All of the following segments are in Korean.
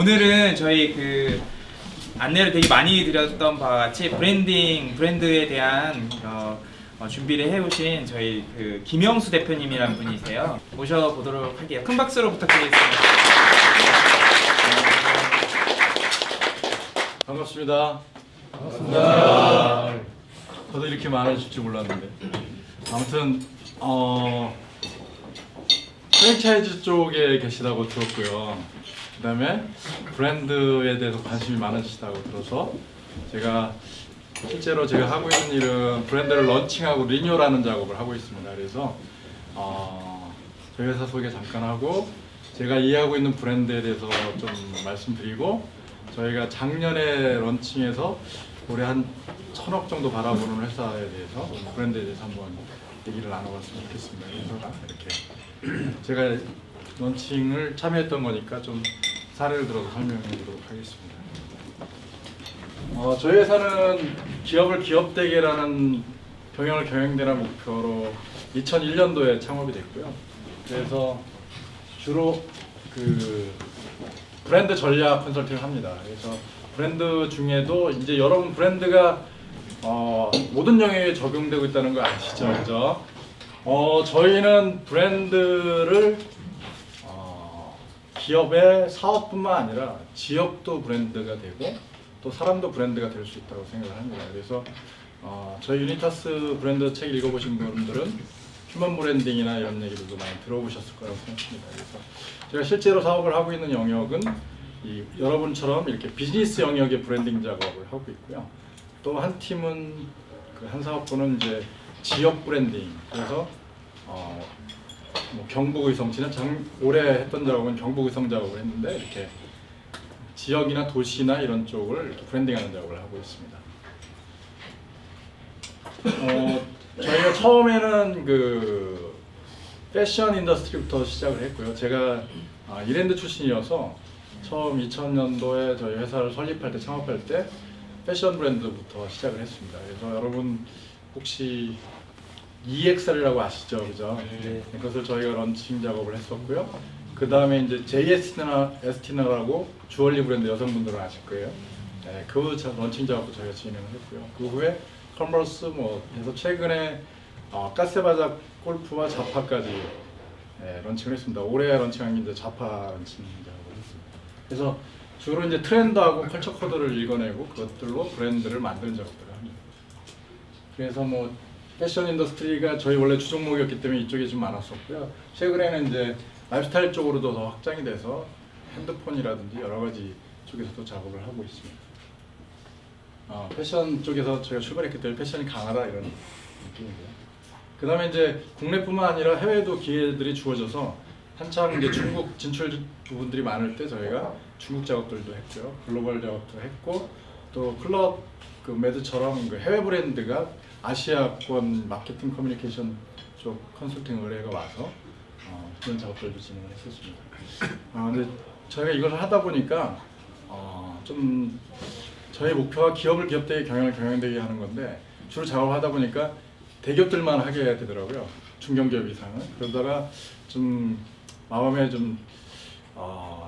오늘은 저희 그 안내를 되게 많이 드렸던 바와 같이 브랜드에 대한 준비를 해오신 저희 그 김영수 대표님이라는 분이세요. 모셔보도록 할게요. 큰 박수로 부탁드리겠습니다. 반갑습니다. 반갑습니다. 저도 이렇게 많으실 줄 몰랐는데 아무튼 프랜차이즈 쪽에 계시다고 들었고요. 그 다음에 브랜드에 대해서 관심이 많으시다고 들어서 실제로 제가 하고 있는 일은 브랜드를 런칭하고 리뉴얼하는 작업을 하고 있습니다. 그래서 저희 회사 소개 잠깐 하고 제가 이해하고 있는 브랜드에 대해서 좀 말씀드리고 저희가 작년에 런칭해서 올해 한 1,000억 정도 바라보는 회사에 대해서 브랜드에 대해서 한번 얘기를 나눠봤으면 좋겠습니다. 그래서 이렇게 제가 런칭을 참여했던 거니까 좀 사례를 들어서 설명해 보도록 하겠습니다. 저희 회사는 기업을 기업되게라는 경영되라는 목표로 2001년도에 창업이 됐고요. 그래서 주로 그 브랜드 전략 컨설팅을 합니다. 그래서 브랜드 중에도 이제 여러분 브랜드가 모든 영역에 적용되고 있다는 거 아시죠? 그죠? 저희는 브랜드를 기업의 사업뿐만 아니라 지역도 브랜드가 되고 또 사람도 브랜드가 될 수 있다고 생각을 합니다. 그래서 저희 유니타스 브랜드 책 읽어보신 분들은 휴먼 브랜딩이나 이런 얘기들도 많이 들어보셨을 거라고 생각합니다. 그래서 제가 실제로 사업을 하고 있는 영역은 여러분처럼 이렇게 비즈니스 영역의 브랜딩 작업을 하고 있고요. 또 한 팀은 한 사업부는 이제 지역 브랜딩. 그래서 경북의성 올해 했던 작업은 경북의성 작업을 했는데 이렇게 지역이나 도시나 이런 쪽을 이렇게 브랜딩하는 작업을 하고 있습니다. 저희가 처음에는 그 패션 인더스트리부터 시작을 했고요. 제가 이랜드 출신이어서 처음 2000년도에 저희 회사를 설립할 때 창업할 때 패션 브랜드부터 시작을 했습니다. 그래서 여러분 혹시 EXR이라고 아시죠, 그죠? 네. 그것을 저희가 런칭 작업을 했었고요. 그 다음에 이제 JST나라고 주얼리 브랜드 여성분들은 아실 거예요. 네, 그 런칭 작업도 저희가 진행을 했고요. 그 후에 컨버스 해서 최근에 까세바자 골프와 자파까지 런칭을 했습니다. 올해 런칭한 게 이제 자파 런칭 작업을 했습니다. 그래서 주로 이제 트렌드하고 컬처 코드를 읽어내고 그것들로 브랜드를 만드는 작업들을 합니다. 그래서 패션 인더스트리가 저희 원래 주종목이었기 때문에 이쪽에 좀 많았었고요. 최근에는 이제 라이프스타일 쪽으로도 더 확장이 돼서 핸드폰이라든지 여러 가지 쪽에서도 작업을 하고 있습니다. 패션 쪽에서 저희가 출발했기 때문에 패션이 강하다 이런 느낌이고요. 그 다음에 이제 국내뿐만 아니라 해외도 기회들이 주어져서 한참 이제 중국 진출 부분들이 많을 때 저희가 중국 작업들도 했고요. 글로벌 작업도 했고 또 클럽 그 매드처럼 그 해외 브랜드가 아시아권 마케팅 커뮤니케이션 쪽 컨설팅 의뢰가 와서 그런 작업들도 진행을 했었습니다. 근데 저희가 이걸 하다 보니까 좀 저희 목표가 기업을 기업되게 경영되게 하는 건데 주로 작업을 하다 보니까 대기업들만 하게 되더라고요. 중견기업 이상은. 그러다가 좀 마음에 좀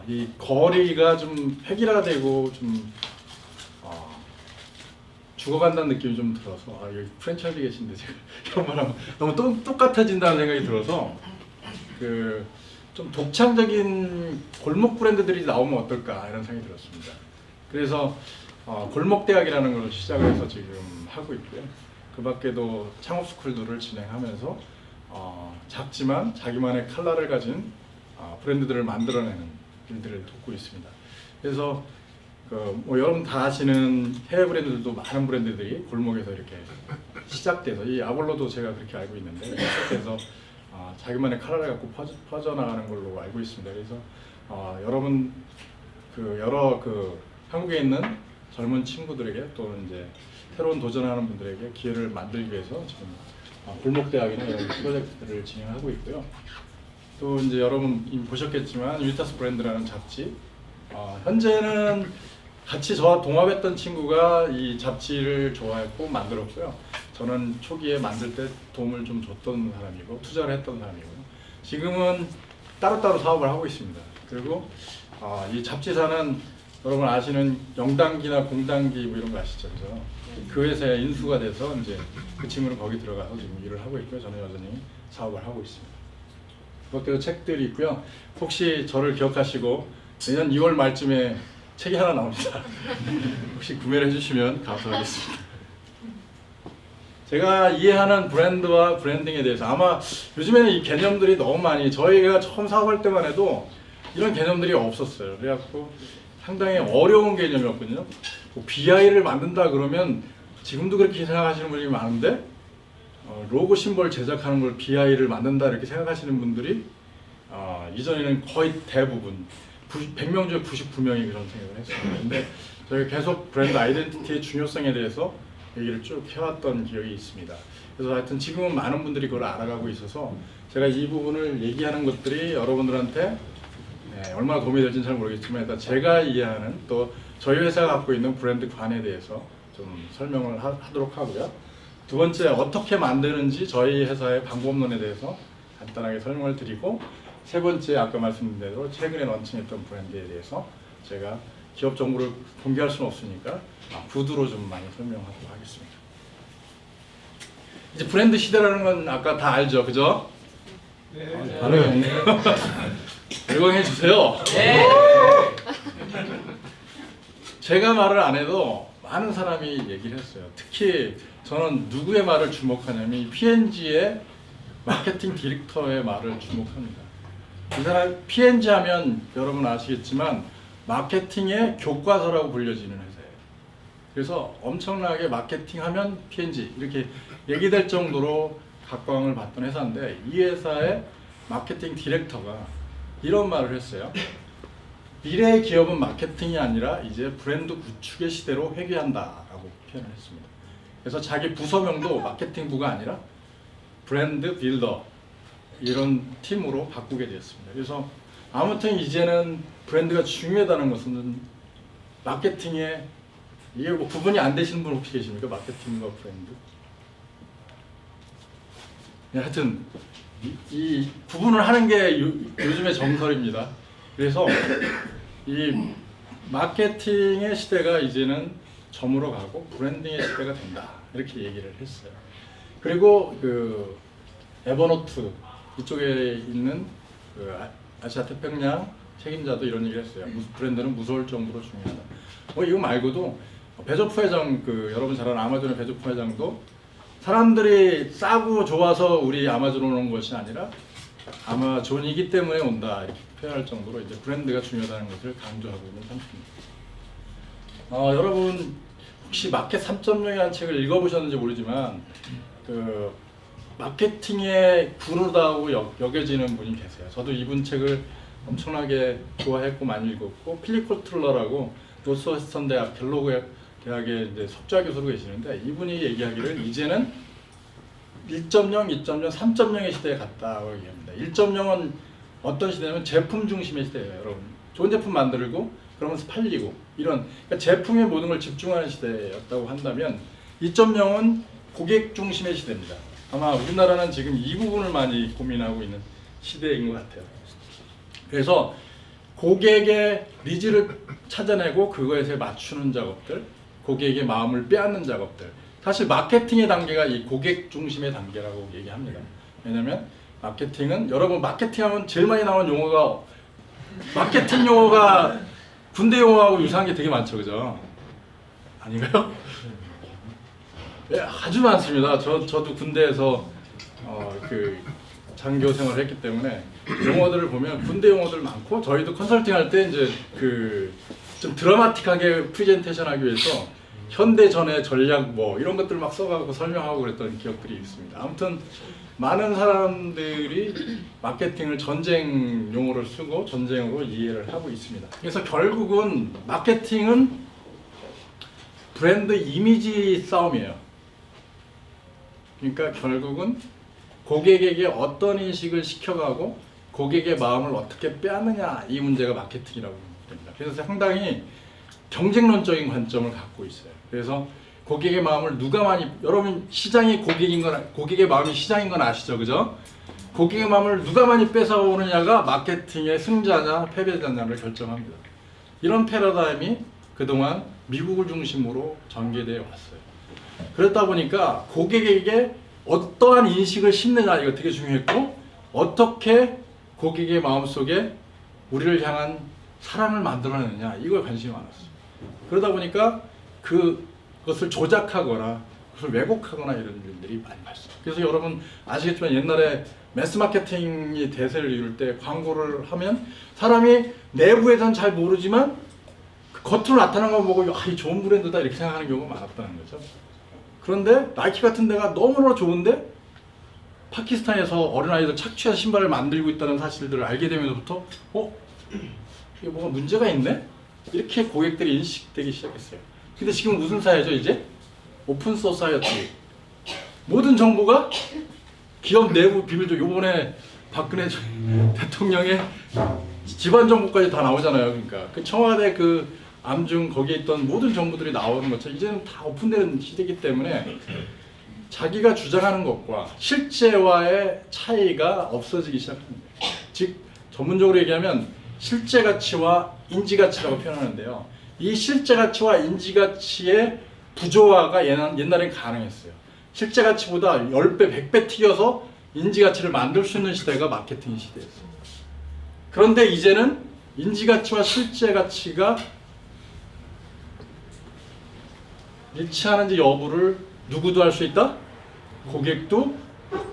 이 거리가 좀 획일화되고 좀 죽어간다는 느낌이 좀 들어서 여기 프랜차이즈 계신데 제가 이런 말하면 너무 똑같아진다는 생각이 들어서 좀 독창적인 골목 브랜드들이 나오면 어떨까 이런 생각이 들었습니다. 그래서 골목대학이라는 걸 시작을 해서 지금 하고 있고요. 그 밖에도 창업 스쿨들을 진행하면서 작지만 자기만의 컬러를 가진 브랜드들을 만들어내는 일들을 돕고 있습니다. 그래서 여러분 다 아시는 해외 브랜드들도 많은 브랜드들이 골목에서 이렇게 시작돼서 이 아볼로도 제가 그렇게 알고 있는데 시작돼서 자기만의 컬러를 갖고 퍼져나가는 걸로 알고 있습니다. 그래서 여러분 여러 한국에 있는 젊은 친구들에게 또는 이제 새로운 도전하는 분들에게 기회를 만들기 위해서 지금 골목대학이나 이런 프로젝트들을 진행하고 있고요. 또 이제 여러분 보셨겠지만 유니타스 브랜드라는 잡지 현재는 같이 저와 동업했던 친구가 이 잡지를 좋아했고 만들었고요. 저는 초기에 만들 때 도움을 좀 줬던 사람이고 투자를 했던 사람이고요. 지금은 따로따로 사업을 하고 있습니다. 그리고 이 잡지사는 여러분 아시는 영단기나 공단기 뭐 이런 거 아시죠? 그죠? 그 회사에 인수가 돼서 이제 그 친구는 거기 들어가서 지금 일을 하고 있고요. 저는 여전히 사업을 하고 있습니다. 그것대로 책들이 있고요. 혹시 저를 기억하시고 내년 2월 말쯤에 책이 하나 나옵니다. 혹시 구매를 해주시면 감사하겠습니다. 제가 이해하는 브랜드와 브랜딩에 대해서 아마 요즘에는 이 개념들이 너무 많이 저희가 처음 사업할 때만 해도 이런 개념들이 없었어요. 그래갖고 상당히 어려운 개념이었거든요. 뭐 BI를 만든다 그러면 지금도 그렇게 생각하시는 분이 많은데 로고 심볼 제작하는 걸 BI를 만든다 이렇게 생각하시는 분들이 이전에는 거의 대부분 100명 중에 99명이 그런 생각을 했습니다. 근데 저희가 계속 브랜드 아이덴티티의 중요성에 대해서 얘기를 쭉 해왔던 기억이 있습니다. 그래서 하여튼 지금은 많은 분들이 그걸 알아가고 있어서 제가 이 부분을 얘기하는 것들이 여러분들한테 얼마나 도움이 될지는 잘 모르겠지만 일단 제가 이해하는 또 저희 회사가 갖고 있는 브랜드 관에 대해서 좀 설명을 하도록 하고요. 두 번째, 어떻게 만드는지 저희 회사의 방법론에 대해서 간단하게 설명을 드리고, 세 번째, 아까 말씀드린 대로 최근에 런칭했던 브랜드에 대해서 제가 기업 정보를 공개할 수는 없으니까 구두로 좀 많이 설명하도록 하겠습니다. 이제 브랜드 시대라는 건 아까 다 알죠, 그죠? 네. 열광해 주세요. 네. 제가 말을 안 해도 많은 사람이 얘기를 했어요. 특히 저는 누구의 말을 주목하냐면 P&G의 마케팅 디렉터의 말을 주목합니다. 이 사람 P&G 하면 여러분 아시겠지만 마케팅의 교과서라고 불려지는 회사예요. 그래서 엄청나게 마케팅하면 P&G 이렇게 얘기될 정도로 각광을 받던 회사인데, 이 회사의 마케팅 디렉터가 이런 말을 했어요. 미래의 기업은 마케팅이 아니라 이제 브랜드 구축의 시대로 회귀한다라고 표현을 했습니다. 그래서 자기 부서명도 마케팅부가 아니라 브랜드 빌더 이런 팀으로 바꾸게 되었습니다. 그래서 아무튼 이제는 브랜드가 중요하다는 것은 마케팅에 이게 뭐 구분이 안 되시는 분 혹시 계십니까? 마케팅과 브랜드? 하여튼 이 구분을 하는 게 요즘의 정설입니다. 그래서 이 마케팅의 시대가 이제는 저물어 가고 브랜딩의 시대가 된다 이렇게 얘기를 했어요. 그리고 그 에버노트 이쪽에 있는 그 아시아 태평양 책임자도 이런 얘기를 했어요. 브랜드는 무서울 정도로 중요하다. 이거 말고도 베조프 회장, 그 여러분 잘 아는 아마존의 베조프 회장도 사람들이 싸고 좋아서 우리 아마존으로 온 것이 아니라 아마존이기 때문에 온다 이렇게 표현할 정도로 이제 브랜드가 중요하다는 것을 강조하고 있는 상태입니다. 여러분 혹시 마켓 3.0이라는 책을 읽어보셨는지 모르지만 그 마케팅의 구루다고 여겨지는 분이 계세요. 저도 이분 책을 엄청나게 좋아했고 많이 읽었고, 필립 코틀러라고 노스웨스턴 대학 갤로그 대학의 이제 석좌 교수로 계시는데, 이분이 얘기하기를 이제는 1.0, 2.0, 3.0의 시대에 갔다고 얘기합니다. 1.0은 어떤 시대냐면 제품 중심의 시대예요. 여러분 좋은 제품 만들고 그러면서 팔리고 이런, 그러니까 제품에 모든 걸 집중하는 시대였다고 한다면, 2.0은 고객 중심의 시대입니다. 아마 우리나라는 지금 이 부분을 많이 고민하고 있는 시대인 것 같아요. 그래서 고객의 니즈를 찾아내고 그거에 맞추는 작업들, 고객의 마음을 빼앗는 작업들, 사실 마케팅의 단계가 이 고객 중심의 단계라고 얘기합니다. 왜냐면 마케팅은, 여러분 마케팅하면 제일 많이 나오는 용어가, 마케팅 용어가 군대 용어하고 유사한 게 되게 많죠, 그죠? 아닌가요? 네, 아주 많습니다. 저도 군대에서 그 장교 생활을 했기 때문에 용어들을 보면 군대 용어들 많고, 저희도 컨설팅 할 때 이제 그 좀 드라마틱하게 프레젠테이션 하기 위해서 현대전의 전략 뭐 이런 것들 막 써가고 설명하고 그랬던 기억들이 있습니다. 아무튼 많은 사람들이 마케팅을 전쟁 용어를 쓰고 전쟁으로 이해를 하고 있습니다. 그래서 결국은 마케팅은 브랜드 이미지 싸움이에요. 그러니까 결국은 고객에게 어떤 인식을 시켜가고 고객의 마음을 어떻게 빼앗느냐, 이 문제가 마케팅이라고 됩니다. 그래서 상당히 경쟁론적인 관점을 갖고 있어요. 그래서 고객의 마음을 누가 많이, 여러분 시장이 고객의 마음이 시장인 건 아시죠, 그죠? 고객의 마음을 누가 많이 뺏어오느냐가 마케팅의 승자냐 패배자냐를 결정합니다. 이런 패러다임이 그동안 미국을 중심으로 전개되어 왔어요. 그렇다 보니까 고객에게 어떠한 인식을 심느냐 이거 되게 중요했고, 어떻게 고객의 마음속에 우리를 향한 사랑을 만들어내느냐 이거에 관심이 많았어요. 그러다 보니까 그것을 조작하거나 그것을 왜곡하거나 이런 일들이 많이 발생. 그래서 여러분 아시겠지만 옛날에 매스 마케팅이 대세를 이룰 때 광고를 하면 사람이 내부에선 잘 모르지만 그 겉으로 나타난 거 보고 아, 이 좋은 브랜드다 이렇게 생각하는 경우가 많았다는 거죠. 그런데 나이키 같은 데가 너무나 좋은데 파키스탄에서 어린아이들 착취한 신발을 만들고 있다는 사실들을 알게 되면서부터 이게 뭐가 문제가 있네? 이렇게 고객들이 인식되기 시작했어요. 근데 지금 무슨 사회죠 이제? 오픈 소사이어티. 모든 정보가 기업 내부 비밀도 요번에 박근혜 대통령의 집안 정보까지 다 나오잖아요. 그러니까 그 청와대 그 암중 거기에 있던 모든 정보들이 나오는 것처럼 이제는 다 오픈되는 시대이기 때문에 자기가 주장하는 것과 실제와의 차이가 없어지기 시작합니다. 즉 전문적으로 얘기하면 실제 가치와 인지 가치라고 표현하는데요. 이 실제 가치와 인지 가치의 부조화가 옛날엔 가능했어요. 실제 가치보다 10배, 100배 튀겨서 인지 가치를 만들 수 있는 시대가 마케팅 시대였어요. 그런데 이제는 인지 가치와 실제 가치가 일치하는지 여부를 누구도 알 수 있다? 고객도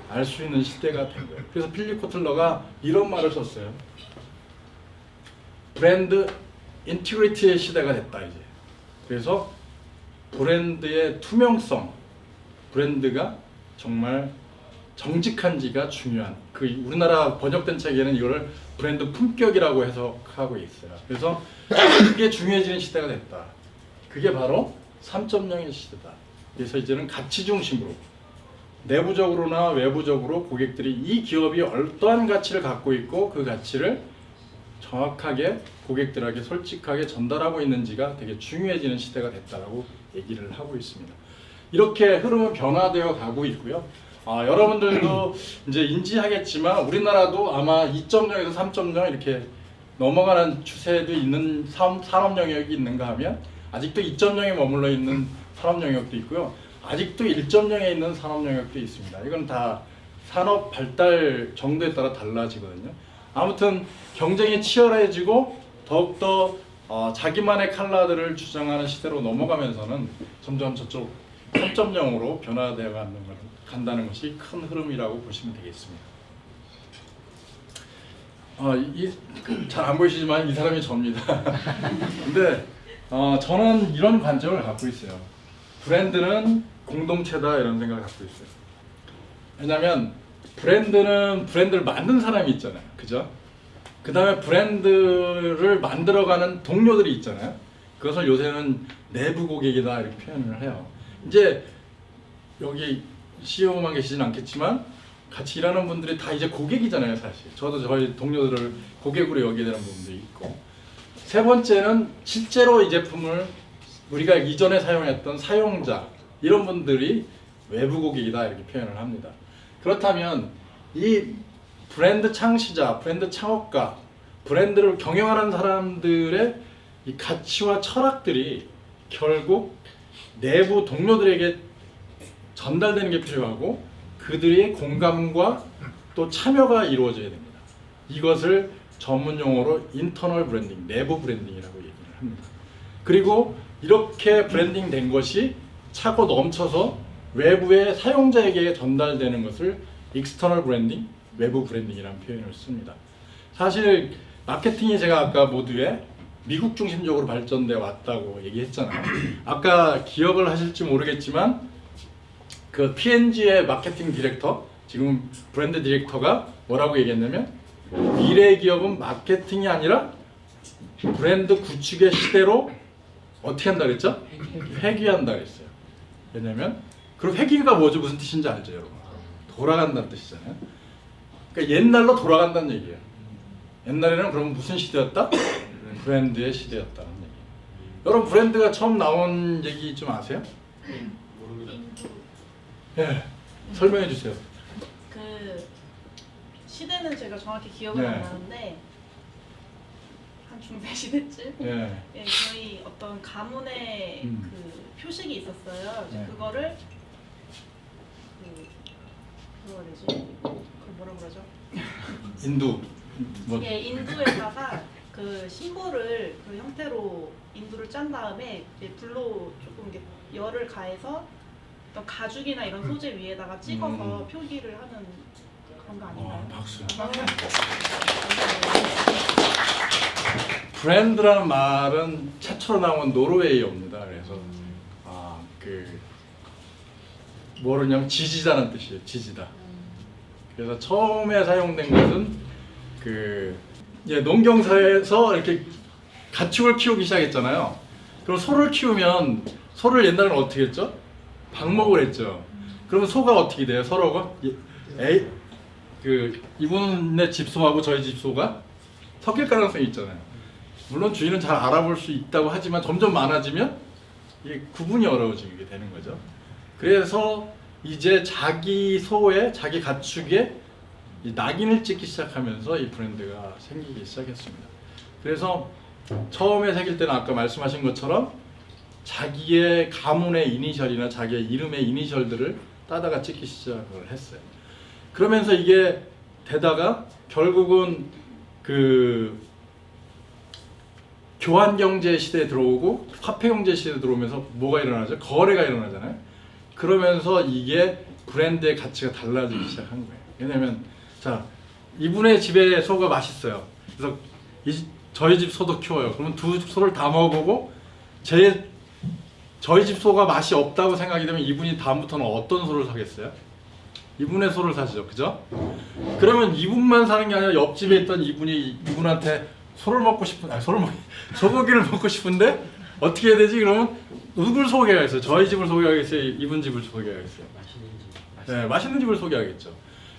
알 수 있는 시대가 된 거예요. 그래서 필립 코틀러가 이런 말을 썼어요. 브랜드 인티그리티의 시대가 됐다 이제. 그래서 브랜드의 투명성, 브랜드가 정말 정직한지가 중요한. 그 우리나라 번역된 책에는 이거를 브랜드 품격이라고 해석하고 있어요. 그래서 그게 중요해지는 시대가 됐다. 그게 바로 3.0의 시대다. 그래서 이제는 가치 중심으로 내부적으로나 외부적으로 고객들이 이 기업이 어떠한 가치를 갖고 있고 그 가치를 정확하게 고객들에게 솔직하게 전달하고 있는지가 되게 중요해지는 시대가 됐다라고 얘기를 하고 있습니다. 이렇게 흐름은 변화되어 가고 있고요. 여러분들도 이제 인지하겠지만 우리나라도 아마 2.0에서 3.0 이렇게 넘어가는 추세도 있는 산업 영역이 있는가 하면 아직도 2.0에 머물러 있는 산업 영역도 있고요. 아직도 1.0에 있는 산업 영역도 있습니다. 이건 다 산업 발달 정도에 따라 달라지거든요. 아무튼 경쟁이 치열해지고 더욱더 자기만의 칼라들을 주장하는 시대로 넘어가면서는 점점 저쪽 3.0으로 변화되어 간다는 것이 큰 흐름이라고 보시면 되겠습니다. 잘 안 보이시지만 이 사람이 접니다. 근데 저는 이런 관점을 갖고 있어요. 브랜드는 공동체다 이런 생각을 갖고 있어요. 왜냐하면 브랜드는 브랜드를 만든 사람이 있잖아요. 그죠? 그 다음에 브랜드를 만들어가는 동료들이 있잖아요. 그것을 요새는 내부 고객이다 이렇게 표현을 해요. 이제 여기 CEO만 계시진 않겠지만 같이 일하는 분들이 다 이제 고객이잖아요. 사실 저도 저희 동료들을 고객으로 여기게 되는 부분도 있고, 세 번째는 실제로 이 제품을 우리가 이전에 사용했던 사용자 이런 분들이 외부 고객이다 이렇게 표현을 합니다. 그렇다면 이 브랜드 창시자, 브랜드 창업가, 브랜드를 경영하는 사람들의 이 가치와 철학들이 결국 내부 동료들에게 전달되는 게 필요하고 그들의 공감과 또 참여가 이루어져야 됩니다. 이것을 전문 용어로 인터널 브랜딩, 내부 브랜딩이라고 얘기를 합니다. 그리고 이렇게 브랜딩 된 것이 차고 넘쳐서 외부의 사용자에게 전달되는 것을 익스터널 브랜딩, 외부 브랜딩이라는 표현을 씁니다. 사실 마케팅이 제가 아까 모두에 미국 중심적으로 발전돼 왔다고 얘기했잖아요. 아까 기억을 하실지 모르겠지만 그 P&G의 마케팅 디렉터, 지금 브랜드 디렉터가 뭐라고 얘기했냐면 미래 기업은 마케팅이 아니라 브랜드 구축의 시대로 어떻게 한다 그랬죠? 회귀한다 그랬어요. 왜냐면 그럼 회귀가 뭐죠? 무슨 뜻인지 알죠, 여러분? 돌아간다는 뜻이잖아요. 그러니까 옛날로 돌아간다는 얘기예요. 옛날에는 그럼 무슨 시대였다? 브랜드의 시대였다는 얘기예요. 여러분 브랜드가 처음 나온 얘기 좀 아세요? 모릅니다. 예, 설명해 주세요. 그 시대는 제가 정확히 기억은 네. 안 나는데 한 중세 시대쯤 예. 예, 저희 어떤 가문의 그 표식이 있었어요. 이제 네. 그거를 뭐라 해야 되지? 그걸 뭐라 그러죠? 인두 뭐 예, 인두에다가 그 심볼을 그 형태로 인두를 짠 다음에 이제 불로 조금 이렇게 열을 가해서 어떤 가죽이나 이런 소재 위에다가 찍어서 표기를 하는 그런 거 아닌가요? 박수. 브랜드라는 말은 최초로 나온 노르웨이어입니다. 그래서 그 뭐냐면 지지다는 뜻이에요. 지지다. 그래서 처음에 사용된 것은 그 이제 농경사에서 이렇게 가축을 키우기 시작했잖아요. 그럼 소를 키우면 소를 옛날에는 어떻게 했죠? 방목을 했죠. 그러면 소가 어떻게 돼요? 서로가 그 이분의 집소하고 저희 집소가 섞일 가능성이 있잖아요. 물론 주인은 잘 알아볼 수 있다고 하지만 점점 많아지면 이게 구분이 어려워지게 되는 거죠. 그래서 이제 자기 소에 자기 가축에 이 낙인을 찍기 시작하면서 이 브랜드가 생기기 시작했습니다. 그래서 처음에 새길 때는 아까 말씀하신 것처럼 자기의 가문의 이니셜이나 자기의 이름의 이니셜들을 따다가 찍기 시작을 했어요. 그러면서 이게 되다가 결국은 그 교환경제 시대에 들어오고 화폐경제 시대에 들어오면서 뭐가 일어나죠? 거래가 일어나잖아요. 그러면서 이게 브랜드의 가치가 달라지기 시작한 거예요. 왜냐면 자, 이분의 집에 소가 맛있어요. 그래서 저희 집 소도 키워요. 그러면 두 소를 다 먹어보고 저희 집 소가 맛이 없다고 생각이 되면 이분이 다음부터는 어떤 소를 사겠어요? 이분의 소를 사시죠, 그죠? 그러면 이분만 사는 게 아니라 옆집에 있던 이분이 이분한테 소고기를 먹고 싶은데 어떻게 해야 되지? 그러면 누굴 소개하겠어요? 저희 집을 소개하겠어요? 이분 집을 소개하겠어요? 네, 맛있는 집을 소개하겠죠.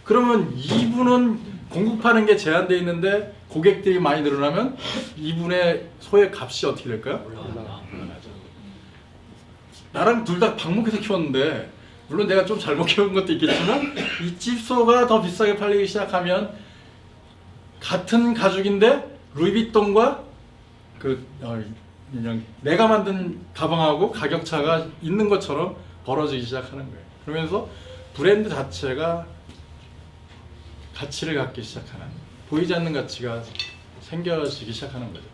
그러면 이분은 공급하는 게 제한되어 있는데 고객들이 많이 늘어나면 이분의 소의 값이 어떻게 될까요? 올라가죠. 나랑 둘 다 방목해서 키웠는데 물론 내가 좀 잘못 키운 것도 있겠지만 이 집소가 더 비싸게 팔리기 시작하면 같은 가죽인데 루이비통과 그냥 내가 만든 가방하고 가격 차가 있는 것처럼 벌어지기 시작하는 거예요. 그러면서 브랜드 자체가 가치를 갖기 시작하는, 보이지 않는 가치가 생겨지기 시작하는 거죠.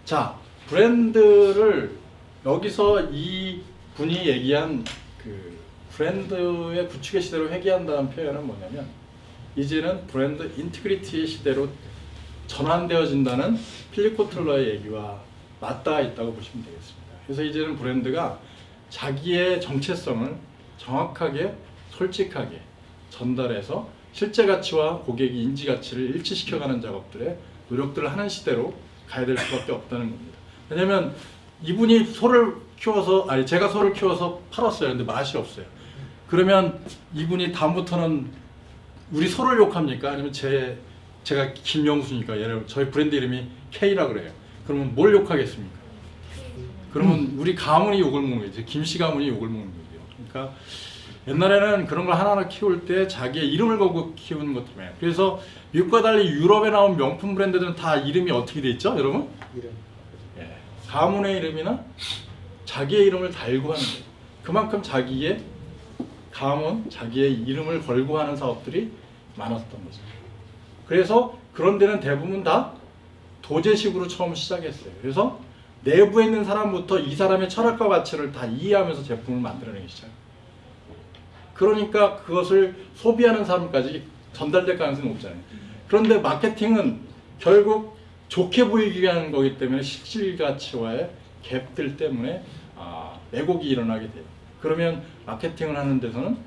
자, 브랜드를 여기서 이 분이 얘기한 그 브랜드의 구축의 시대로 회귀한다는 표현은 뭐냐면 이제는 브랜드 인티그리티의 시대로 전환되어진다는 필립 코틀러의 얘기와 맞닿아 있다고 보시면 되겠습니다. 그래서 이제는 브랜드가 자기의 정체성을 정확하게 솔직하게 전달해서 실제 가치와 고객의 인지 가치를 일치시켜가는 작업들에 노력들을 하는 시대로 가야 될 수밖에 없다는 겁니다. 왜냐하면 이분이 제가 소를 키워서 팔았어요. 근데 맛이 없어요. 그러면 이분이 다음부터는 우리 소를 욕합니까? 아니면 제가 김영수니까 예를 들어 저희 브랜드 이름이 K라 그래요. 그러면 뭘 욕하겠습니까? 그러면 우리 가문이 욕을 먹는 거죠. 김씨 가문이 욕을 먹는 거죠. 그러니까 옛날에는 그런 걸 하나하나 키울 때 자기의 이름을 걸고 키우는 것 때문에. 그래서 미국과 달리 유럽에 나온 명품 브랜드들은 다 이름이 어떻게 돼 있죠, 여러분? 예, 가문의 이름이나 자기의 이름을 달고 하는 거예요. 그만큼 자기의 가문, 자기의 이름을 걸고 하는 사업들이 많았던 거죠. 그래서 그런 데는 대부분 다 도제식으로 처음 시작했어요. 그래서 내부에 있는 사람부터 이 사람의 철학과 가치를 다 이해하면서 제품을 만들어내기 시작해요. 그러니까 그것을 소비하는 사람까지 전달될 가능성이 높잖아요. 그런데 마케팅은 결국 좋게 보이기 위한 거기 때문에 실질 가치와의 갭들 때문에 왜곡이 일어나게 돼요. 그러면 마케팅을 하는 데서는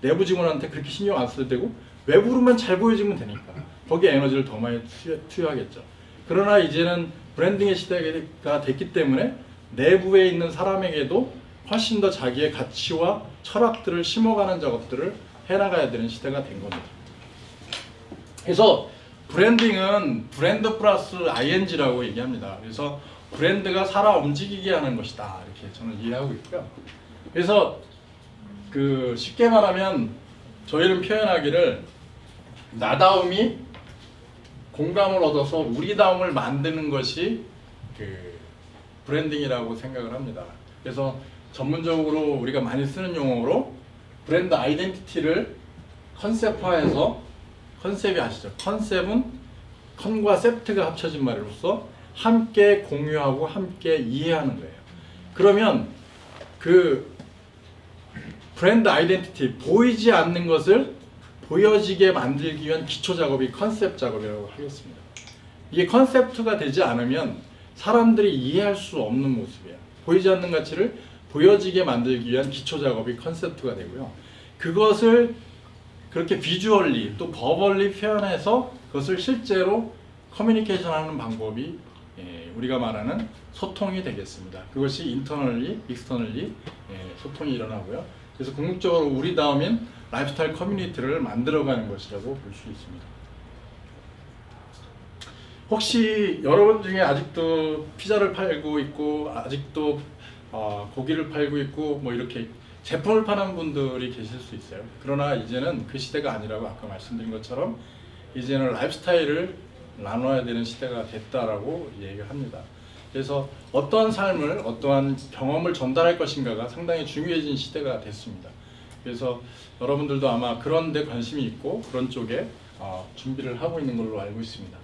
내부 직원한테 그렇게 신경 안 써도 되고 외부로만 잘 보여지면 되니까 거기에 에너지를 더 많이 투여하겠죠. 그러나 이제는 브랜딩의 시대가 됐기 때문에 내부에 있는 사람에게도 훨씬 더 자기의 가치와 철학들을 심어가는 작업들을 해나가야 되는 시대가 된 겁니다. 그래서 브랜딩은 브랜드 플러스 ing라고 얘기합니다. 그래서 브랜드가 살아 움직이게 하는 것이다, 이렇게 저는 이해하고 있고요. 그래서 쉽게 말하면 저희는 표현하기를 나다움이 공감을 얻어서 우리다움을 만드는 것이 그 브랜딩이라고 생각을 합니다. 그래서 전문적으로 우리가 많이 쓰는 용어로 브랜드 아이덴티티를 컨셉화해서, 컨셉이 아시죠? 컨셉은 컨과 세프트가 합쳐진 말로서 함께 공유하고 함께 이해하는 거예요. 그러면 그 브랜드 아이덴티티, 보이지 않는 것을 보여지게 만들기 위한 기초 작업이 컨셉 작업이라고 하겠습니다. 이게 컨셉트가 되지 않으면 사람들이 이해할 수 없는 모습이에요. 보이지 않는 가치를 보여지게 만들기 위한 기초 작업이 컨셉트가 되고요. 그것을 그렇게 비주얼리 또 버벌리 표현해서 그것을 실제로 커뮤니케이션 하는 방법이 우리가 말하는 소통이 되겠습니다. 그것이 인터널리, 익스터널리 소통이 일어나고요. 그래서 궁극적으로 우리다움인 라이프스타일 커뮤니티를 만들어가는 것이라고 볼 수 있습니다. 혹시 여러분 중에 아직도 피자를 팔고 있고 아직도 고기를 팔고 있고 뭐 이렇게 제품을 파는 분들이 계실 수 있어요. 그러나 이제는 그 시대가 아니라고 아까 말씀드린 것처럼 이제는 라이프스타일을 나눠야 되는 시대가 됐다라고 얘기를 합니다. 그래서 어떠한 삶을, 어떠한 경험을 전달할 것인가가 상당히 중요해진 시대가 됐습니다. 그래서 여러분들도 아마 그런 데 관심이 있고 그런 쪽에 준비를 하고 있는 걸로 알고 있습니다.